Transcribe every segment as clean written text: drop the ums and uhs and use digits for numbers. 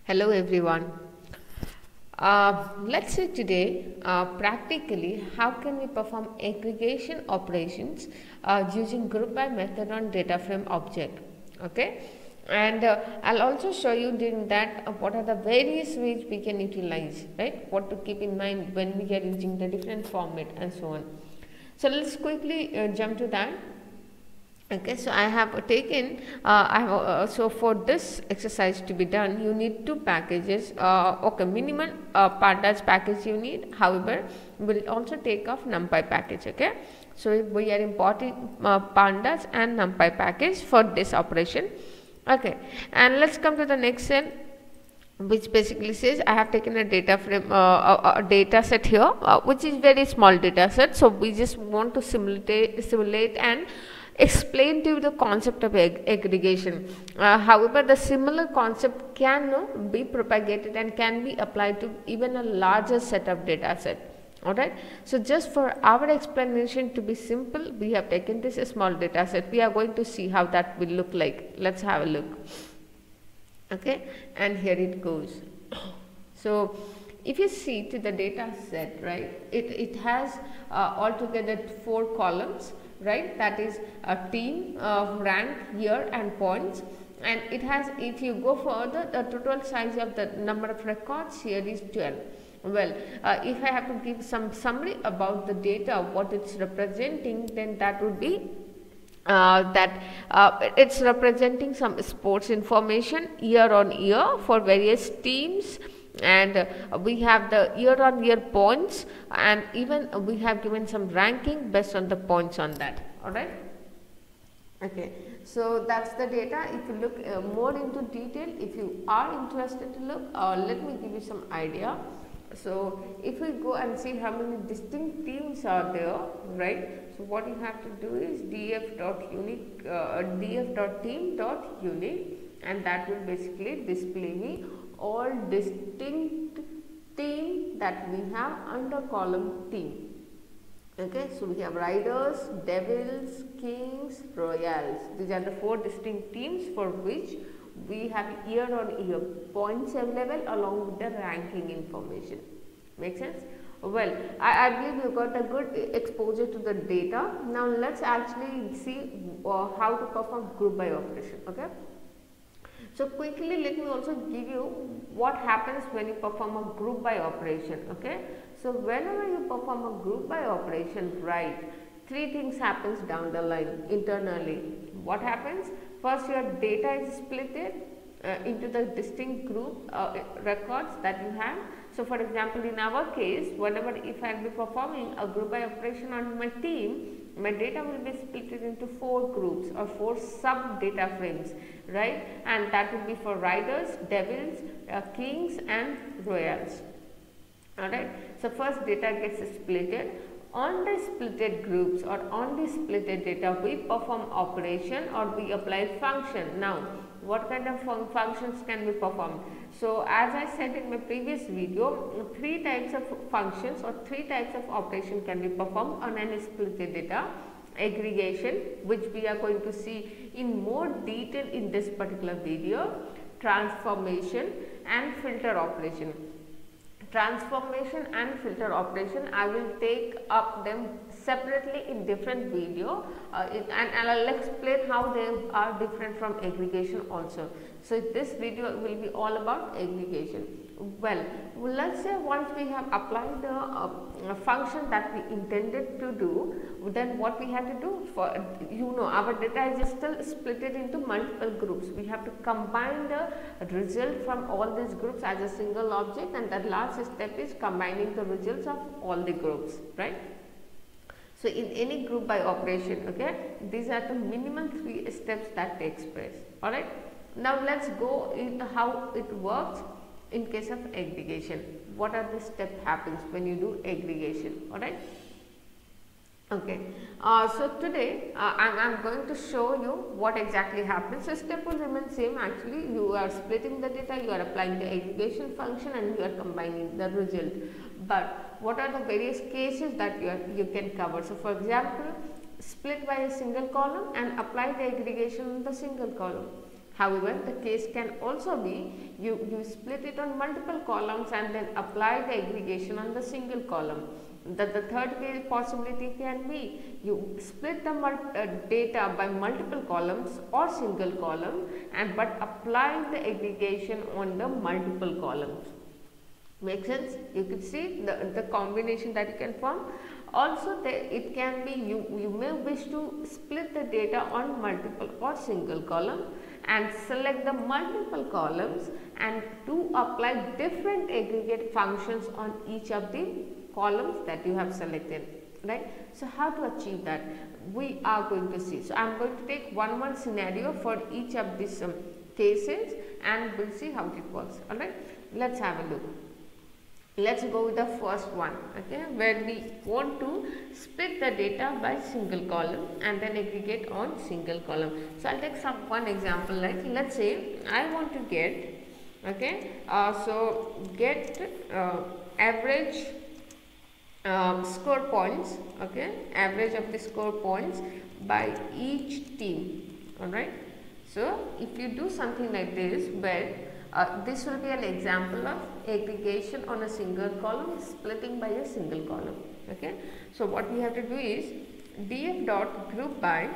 Hello everyone. Let's see today practically how can we perform aggregation operations using group by method on data frame object. Okay, and I'll also show you during that what are the various ways we can utilize, right? What to keep in mind when we are using the different format and so on. So let's quickly jump to that. Okay, so I have taken so for this exercise to be done you need two packages. Okay, minimum pandas package you need, however we'll also take off numpy package. Okay, so we are importing pandas and numpy package for this operation. Okay, and let's come to the next cell, which basically says I have taken a data frame a data set here, which is very small data set. So we just want to simulate and explain to you the concept of aggregation. However, the similar concept can be propagated and can be applied to even a larger set of data set. Alright, so just for our explanation to be simple, we have taken this small data set. We are going to see how that will look like. Let's have a look. Okay, and here it goes. So if you see to the data set, right, it has altogether 4 columns, right? That is a team, rank, year and points, and it has, if you go further, the total size of the number of records here is 12. Well, if I have to give some summary about the data, what it's representing, then that would be it's representing some sports information year on year for various teams, and we have the year on year points, and even we have given some ranking based on the points on that. All right. Okay, so that's the data. If you look more into detail, if you are interested to look, let me give you some idea. So if we go and see how many distinct teams are there, right? So what you have to do is df.unique, df.team.unique, and that will basically display me all distinct team that we have under column team. Okay, so we have Riders, Devils, Kings, Royals. These are the 4 distinct teams for which we have year on year points available along with the ranking information. Make sense? Well, I believe you got a good exposure to the data. Now let's actually see how to perform group by operation. Okay, so quickly let me also give you what happens when you perform a group by operation. Okay, so whenever you perform a group by operation, right, 3 things happens down the line internally. What happens? First, your data is splitted into the distinct group records that you have. So for example, in our case, whenever if I will be performing a group by operation on my team, my data will be split into 4 groups or 4 sub data frames, right? And that will be for Riders, Devils, Kings and Royals. Alright, so first data gets splitted. On the splitted groups or on the splitted data, we perform operation or we apply function. Now, what kind of functions can we perform? So, as I said in my previous video, 3 types of functions or 3 types of operation can be performed on any splitted data. Aggregation, which we are going to see in more detail in this particular video. Transformation and filter operation. Transformation and filter operation, I will take up them separately in different video and I will explain how they are different from aggregation also. So this video will be all about aggregation. Well, let's say once we have applied the function that we intended to do, then what we have to do, for our data is still split into multiple groups. We have to combine the result from all these groups as a single object, and the last step is combining the results of all the groups, right? So in any group by operation, okay, these are the minimum 3 steps that takes place. All right, now let's go into how it works in case of aggregation. What are the steps happens when you do aggregation? All right. Okay, so today I'm going to show you what exactly happens. So step will remain same. Actually, you are splitting the data, you are applying the aggregation function, and you are combining the result. But what are the various cases that you can cover? So for example, split by a single column and apply the aggregation on the single column. However, the case can also be you split it on multiple columns and then apply the aggregation on the single column. The third case possibility can be you split the data by multiple columns or single column and but apply the aggregation on the multiple columns. Make sense? You can see the combination that you can form. Also, it can be you may wish to split the data on multiple or single column and select the multiple columns and to apply different aggregate functions on each of the columns that you have selected, right? So, how to achieve that? We are going to see. So, I am going to take one scenario for each of these cases and we will see how it works. Alright, let us have a look. Let's go with the first one, okay, where we want to split the data by single column and then aggregate on single column. So, I'll take one example, like let's say I want to get, okay, so get average score points, okay, average of the score points by each team, alright. So, if you do something like this where this will be an example of aggregation on a single column, splitting by a single column, okay. So, what we have to do is df dot group by,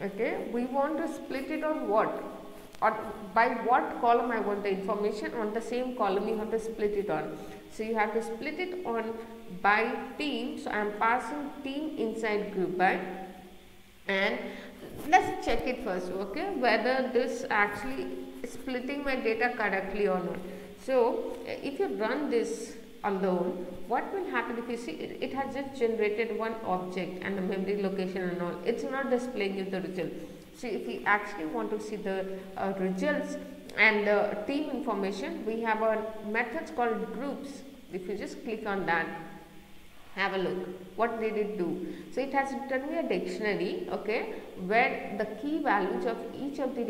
okay, we want to split it on what or by what column I want the information, on the same column you have to split it on. So, you have to split it on by team. So, I am passing team inside group by and let us check it first, okay, whether this actually splitting my data correctly or not. So, if you run this alone, what will happen? If you see it has just generated one object and a memory location and all, it is not displaying you the result. So, if we actually want to see the results and team information, we have a method called groups. If you just click on that, have a look, what did it do? So, it has returned me a dictionary, okay, where the key values of each of the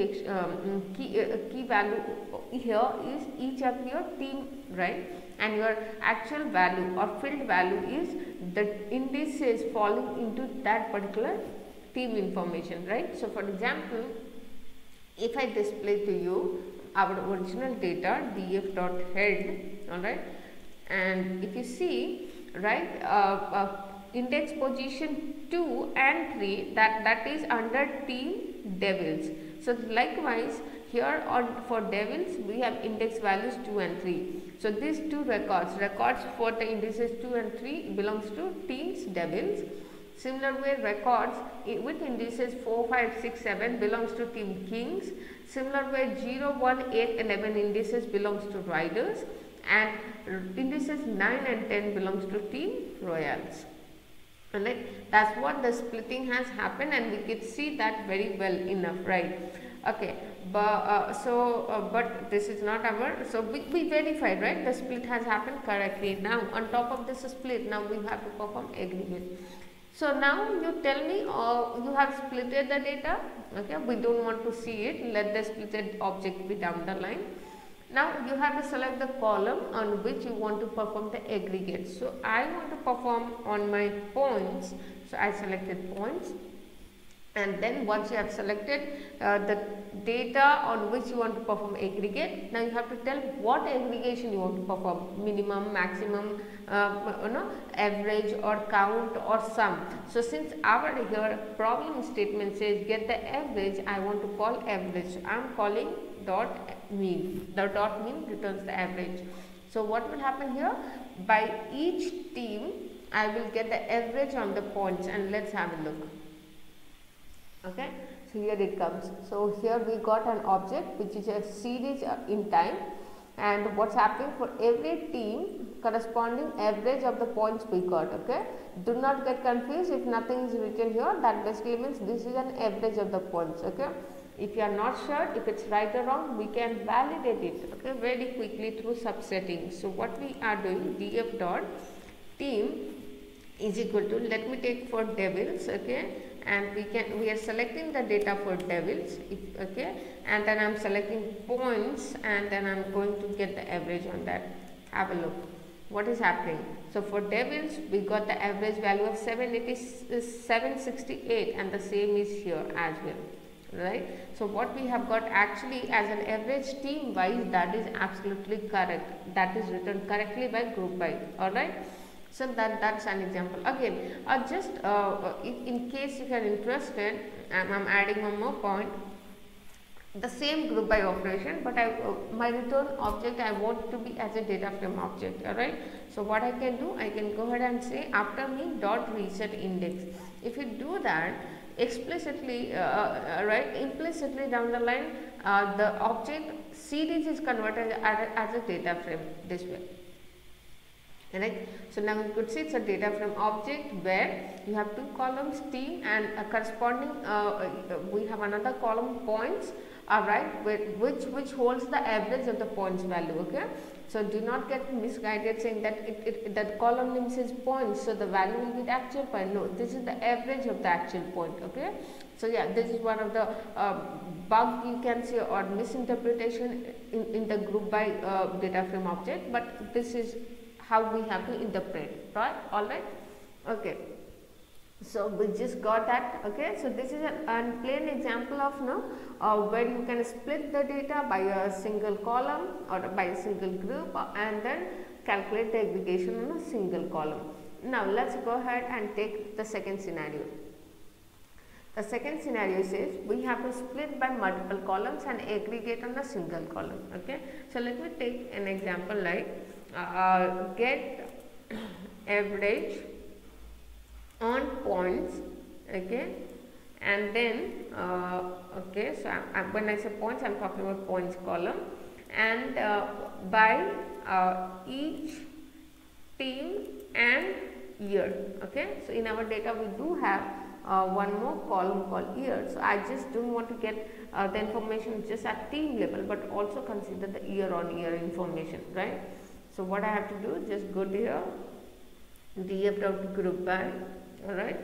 key value here is each of your team, right, and your actual value or field value is the indices falling into that particular team information, right. So, for example, if I display to you our original data df dot head, alright, and if you see, right, index position 2 and 3 that is under team devils. So, likewise here on for devils we have index values 2 and 3. So, these two records for the indices 2 and 3 belongs to teams devils. Similar way, records with indices 4, 5, 6, 7 belongs to team kings. Similar way, 0, 1, 8, 11 indices belongs to riders and indices 9 and 10 belongs to team royals. Alright, that is what the splitting has happened and we can see that very well enough, right. Okay, but this is not our, so we verified, right, the split has happened correctly. Now, on top of this split, now we have to perform aggregate. So, now you tell me you have splitted the data, okay, we do not want to see it, let the splitted object be down the line. Now, you have to select the column on which you want to perform the aggregate. So, I want to perform on my points. So, I selected points and then once you have selected the data on which you want to perform aggregate, now you have to tell what aggregation you want to perform, minimum, maximum, average or count or sum. So, since our here problem statement says get the average, I want to call average. So, I am calling dot mean. The dot mean returns the average. So, what will happen here? By each team, I will get the average on the points and let us have a look. Okay. So, here it comes. So, here we got an object which is a series in time and what is happening for every team corresponding average of the points we got. Okay. Do not get confused if nothing is written here, that basically means this is an average of the points. Okay. If you are not sure if it is right or wrong, we can validate it, okay, very quickly through subsetting. So, what we are doing, df dot team is equal to, let me take for devils, okay, and we are selecting the data for devils, okay, and then I am selecting points and then I am going to get the average on that. Have a look what is happening. So, for devils we got the average value of 768 and the same is here as well. right? So what we have got actually as an average team wise, that is absolutely correct, that is written correctly by group by. All right, so that's an example. Again, just in case if you are interested, I'm adding one more point, the same group by operation, but my return object I want to be as a data frame object. All right, so what I can do, I can go ahead and say after me dot reset index. If you do that explicitly, right, implicitly down the line, the object series is converted as a data frame this way. Right. So now you could see it's a data frame object where you have two columns team and a corresponding we have another column points, right, which holds the average of the points value. Okay, so do not get misguided saying that that column name says points, so the value will be the actual point. No, this is the average of the actual point. Okay, so yeah, this is one of the bug you can see or misinterpretation in the group by data frame object, but this is how we have to interpret, right? All right, okay, so we just got that. Okay, so this is a plain example of where you can split the data by a single column or by a single group and then calculate the aggregation on a single column. Now let's go ahead and take the second scenario. The second scenario says we have to split by multiple columns and aggregate on a single column. Okay, so let me take an example like get average on points. Okay, and then okay, so when I say points, I'm talking about points column, and by each team and year. Okay, so in our data we do have one more column called year. So I just don't want to get the information just at team level, but also consider the year on year information, right? So what I have to do, just go to here, df.group by. All right.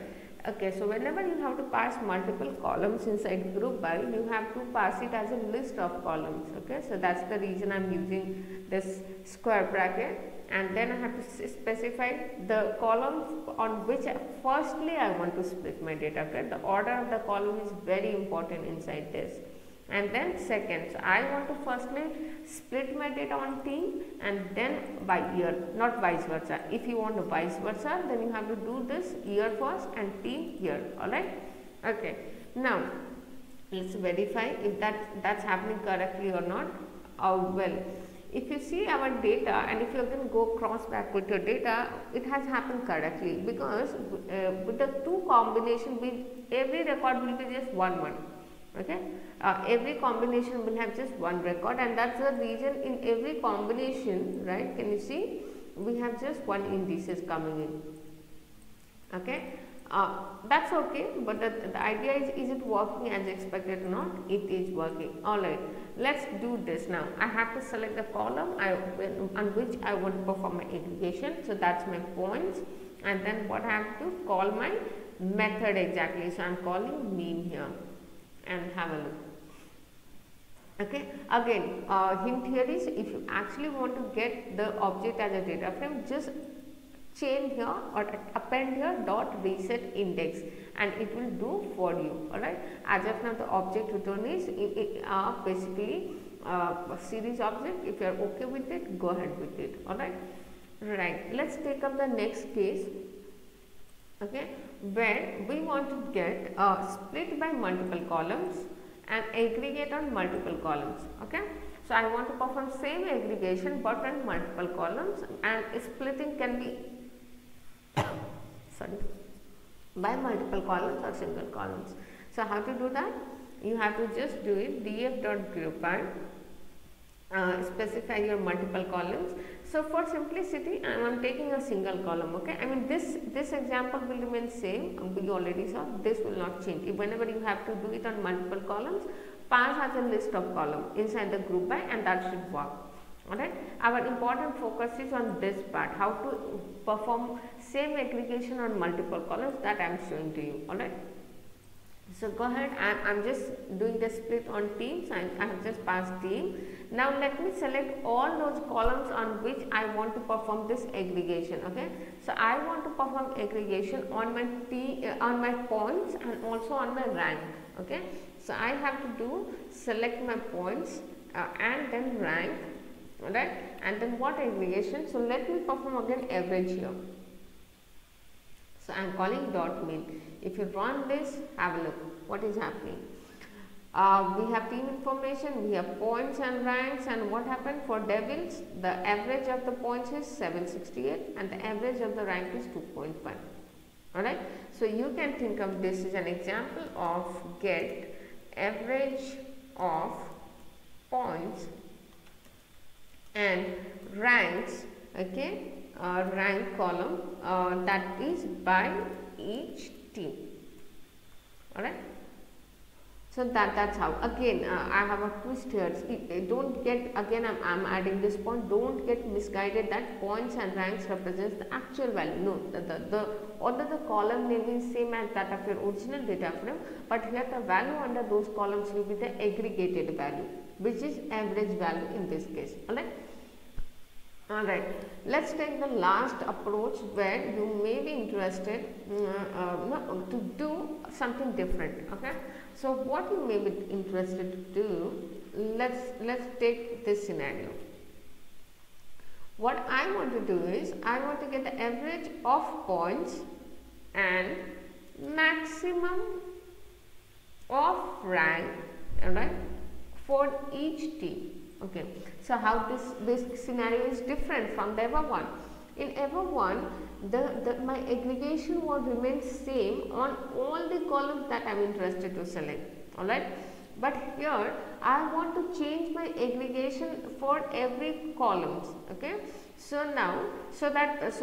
Okay, so whenever you have to pass multiple columns inside group by, you have to pass it as a list of columns. Okay, so that's the reason I'm using this square bracket, and then I have to specify the columns on which firstly I want to split my data. Okay, the order of the column is very important inside this. And then second, so I want to firstly split my data on team and then by year, not vice versa. If you want to vice versa, then you have to do this year first and team year. All right. Okay. Now let's verify if that's happening correctly or not. Well, if you see our data and if you again go cross back with your data, it has happened correctly, because with the two combination, every record will be just one. Okay, every combination will have just one record, and that's the reason in every combination, right, can you see we have just one indices coming in. Okay, that's okay, but the idea is it working as expected or not? It is working. All right, let's do this now. I have to select the column on which I want to perform my aggregation, so that's my points, and then what I have to call my method exactly, so I'm calling mean here. And have a look. Okay, again hint here is, if you actually want to get the object as a data frame, just chain here or append here dot reset index and it will do for you. All right, as of now the object return is basically a series object. If you are okay with it, go ahead with it. All right, let's take up the next case. Okay, where we want to get split by multiple columns and aggregate on multiple columns. Okay, so I want to perform same aggregation but on multiple columns, and splitting can be sorry, by multiple columns or single columns. So how to do that? You have to just do it df.group by, specify your multiple columns. So for simplicity, I am taking a single column. Okay, I mean this example will remain same. We already saw this will not change. Whenever you have to do it on multiple columns, pass as a list of columns inside the group by, and that should work. Alright, our important focus is on this part, how to perform same aggregation on multiple columns, that I am showing to you. Alright, so go ahead, I am just doing the split on teams. I have just passed team. Now let me select all those columns on which I want to perform this aggregation. Okay, so I want to perform aggregation on my team, on my points, and also on my rank. Okay, So I have to do select my points and then rank, alright, and then what aggregation. So let me perform again average here. So I am calling dot mean. If you run this, have a look what is happening. We have team information, we have points and ranks, and what happened for Devils, the average of the points is 768 and the average of the rank is 2.5. Alright, so you can think of this as an example of get average of points and ranks, okay, rank column that is by each team. Alright. So that's how. Again, I have a twist here. Don't get, again I'm adding this point, don't get misguided that points and ranks represents the actual value. No, although the column name is same as that of your original data frame, but here the value under those columns will be the aggregated value, which is average value in this case. Alright, let's take the last approach where you may be interested to do something different. Okay, so what you may be interested to do, let's take this scenario. What I want to do is I want to get the average of points and maximum of rank, alright, for each team. Okay, so how this scenario is different from the above one. In above one, my aggregation will remain same on all the columns that I am interested to select. Alright, but here I want to change my aggregation for every columns. Okay, so now so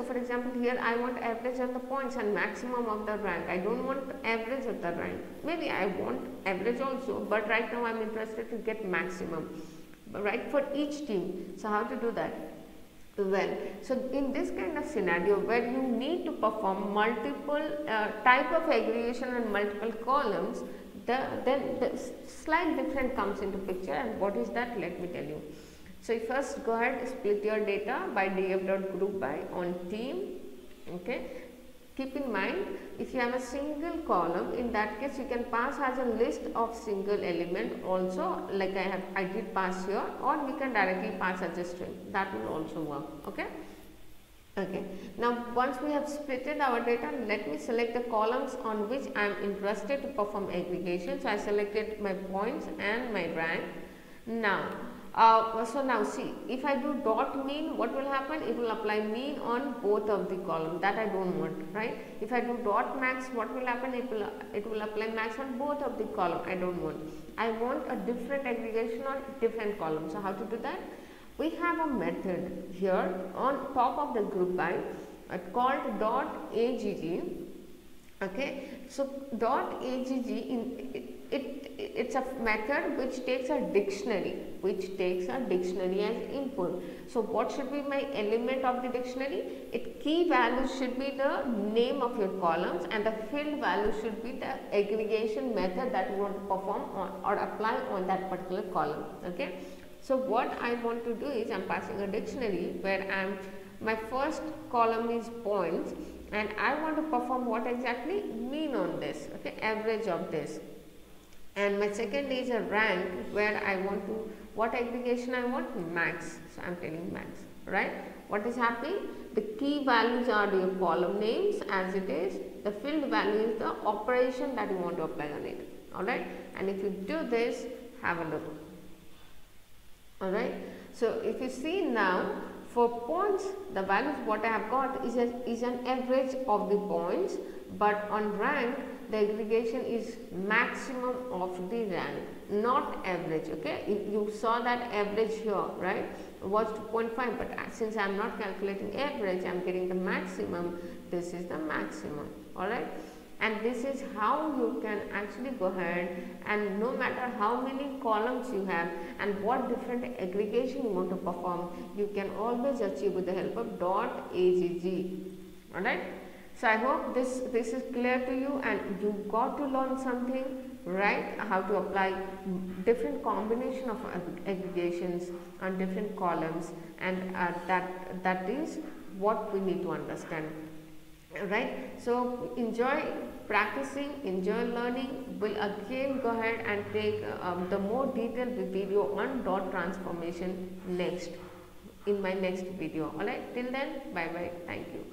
for example here I want average of the points and maximum of the rank. I don't want average of the rank. Maybe I want average also, but right now I am interested to get maximum, right, for each team. So how to do that? Well, so in this kind of scenario where you need to perform multiple type of aggregation and multiple columns, then the slight difference comes into picture. And what is that? Let me tell you. So you first go ahead, split your data by df.group by on team. Okay, keep in mind, if you have a single column, in that case you can pass as a list of single element also, like I did pass here, or we can directly pass as a string. That will also work. Okay. Okay. Now once we have splitted our data, let me select the columns on which I am interested to perform aggregation. So I selected my points and my rank. Now so now see, if I do dot mean, what will happen? It will apply mean on both of the column. That I don't want, right? If I do dot max, what will happen? It will apply max on both of the column. I don't want. I want a different aggregation on different columns. So how to do that? We have a method here on top of the group by called dot agg. Okay, so dot agg it's a method which takes a dictionary as input. So what should be my element of the dictionary? Key value should be the name of your columns, and the field value should be the aggregation method that you want to perform on or apply on that particular column. Okay, so what I want to do is I am passing a dictionary where my first column is points, and I want to perform what exactly? Mean on this, okay, average of this. And my second is a rank where I want to, what aggregation I want? Max. So I am telling max, right? What is happening? The key values are your column names as it is. The field value is the operation that you want to apply on it. Alright. And if you do this, have a look. Alright. So if you see now, for points, the values what I have got is an average of the points, but on rank, the aggregation is maximum of the rank, not average. Okay, you saw that average here, right, was 2.5, but since I am not calculating average, I am getting the maximum. This is the maximum. Alright, and this is how you can actually go ahead, and no matter how many columns you have and what different aggregation you want to perform, you can always achieve with the help of dot agg. Alright. So I hope this is clear to you, and you got to learn something, right? How to apply different combination of aggregations on different columns, and that is what we need to understand. right? So enjoy practicing, enjoy learning. We'll again go ahead and take the more detailed video on dot transformation next in my next video. All right, till then, bye bye, thank you.